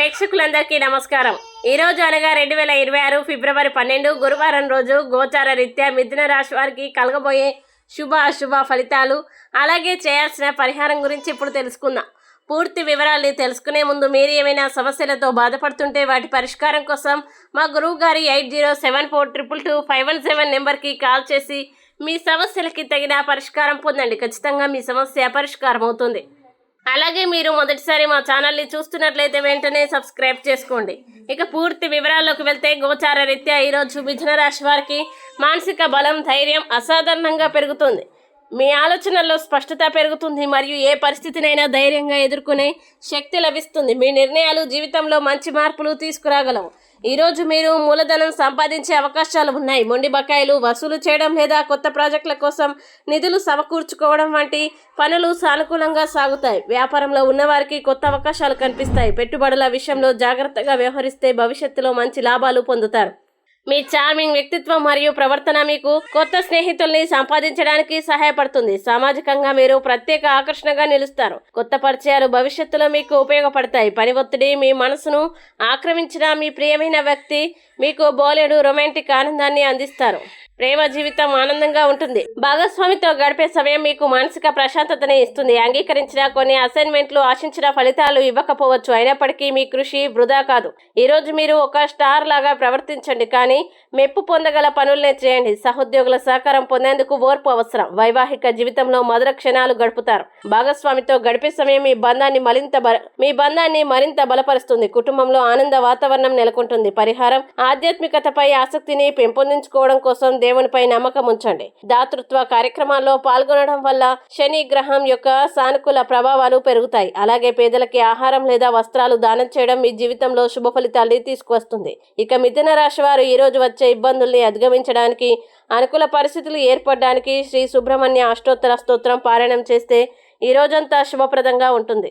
ప్రేక్షకులందరికీ నమస్కారం. ఈ రోజు అనగా 2026 ఫిబ్రవరి 12 గురువారం రోజు గోచార రీత్యా మిథున రాశి వారికి కలగబోయే శుభ అశుభ ఫలితాలు, అలాగే చేయాల్సిన పరిహారం గురించి ఇప్పుడు తెలుసుకుందాం. పూర్తి వివరాల్ని తెలుసుకునే ముందు మీరు ఏమైనా సమస్యలతో బాధపడుతుంటే వాటి పరిష్కారం కోసం మా గురువు గారి 8074222517 నెంబర్కి కాల్ చేసి మీ సమస్యలకి తగిన పరిష్కారం పొందండి. ఖచ్చితంగా మీ సమస్య పరిష్కారం అవుతుంది. అలాగే మీరు మొదటిసారి మా ఛానల్ని చూస్తున్నట్లయితే వెంటనే సబ్స్క్రైబ్ చేసుకోండి. ఇక పూర్తి వివరాల్లోకి వెళ్తే గోచార రీత్యా ఈరోజు మిథున రాశి వారికి మానసిక బలం, ధైర్యం అసాధారణంగా పెరుగుతుంది. మీ ఆలోచనల్లో స్పష్టత పెరుగుతుంది మరియు ఏ పరిస్థితినైనా ధైర్యంగా ఎదుర్కొనే శక్తి లభిస్తుంది. మీ నిర్ణయాలు జీవితంలో మంచి మార్పులు తీసుకురాగలవు. ఈరోజు మీరు మూలధనం సంపాదించే అవకాశాలు ఉన్నాయి. మొండి బకాయిలు వసూలు చేయడం లేదా కొత్త ప్రాజెక్టుల కోసం నిధులు సమకూర్చుకోవడం వంటి పనులు సానుకూలంగా సాగుతాయి. వ్యాపారంలో ఉన్నవారికి కొత్త అవకాశాలు కనిపిస్తాయి. పెట్టుబడుల విషయంలో జాగ్రత్తగా వ్యవహరిస్తే భవిష్యత్తులో మంచి లాభాలు పొందుతారు. మీ చార్మింగ్ వ్యక్తిత్వం మరియు ప్రవర్తన మీకు కొత్త స్నేహితుల్ని సంపాదించడానికి సహాయపడుతుంది. సామాజికంగా మీరు ప్రత్యేక ఆకర్షణగా నిలుస్తారు. కొత్త పరిచయాలు భవిష్యత్తులో మీకు ఉపయోగపడతాయి. పని ఒత్తిడి మీ మనసును ఆక్రమించిన మీ ప్రియమైన వ్యక్తి మీకు బోలెడు రొమాంటిక్ ఆనందాన్ని అందిస్తారు. ప్రేమ జీవితం ఆనందంగా ఉంటుంది. భాగస్వామితో గడిపే సమయం మీకు మానసిక ప్రశాంతతని ఇస్తుంది. అంగీకరించిన కొన్ని అసైన్మెంట్లు ఆశించిన ఫలితాలు ఇవ్వకపోవచ్చు, అయినప్పటికీ మీ కృషి వృధా కాదు. ఈరోజు మీరు ఒక స్టార్ లాగా ప్రవర్తించండి, కానీ మెప్పు పొందగల పనులనే చేయండి. సహోద్యోగుల సహకారం పొందేందుకు ఓర్పు అవసరం. వైవాహిక జీవితంలో మధుర క్షణాలు గడుపుతారు. భాగస్వామితో గడిపే సమయం మీ బంధాన్ని మరింత బలపరుస్తుంది. కుటుంబంలో ఆనంద వాతావరణం నెలకొంటుంది. పరిహారం: ఆధ్యాత్మికతపై ఆసక్తిని పెంపొందించుకోవడం కోసం దేవునిపై నమ్మకం ఉంచండి. దాతృత్వ కార్యక్రమాల్లో పాల్గొనడం వల్ల శని గ్రహం యొక్క సానుకూల ప్రభావాలు పెరుగుతాయి. అలాగే పేదలకి ఆహారం లేదా వస్త్రాలు దానం చేయడం మీ జీవితంలో శుభ ఫలితాల్ని తీసుకువస్తుంది. ఇక మిథున రాశి వారు ఈ రోజు వచ్చే ఇబ్బందుల్ని అధిగమించడానికి, అనుకూల పరిస్థితులు ఏర్పడడానికి శ్రీ సుబ్రహ్మణ్య అష్టోత్తర స్తోత్రం పారాయణం చేస్తే ఈ రోజంతా శుభప్రదంగా ఉంటుంది.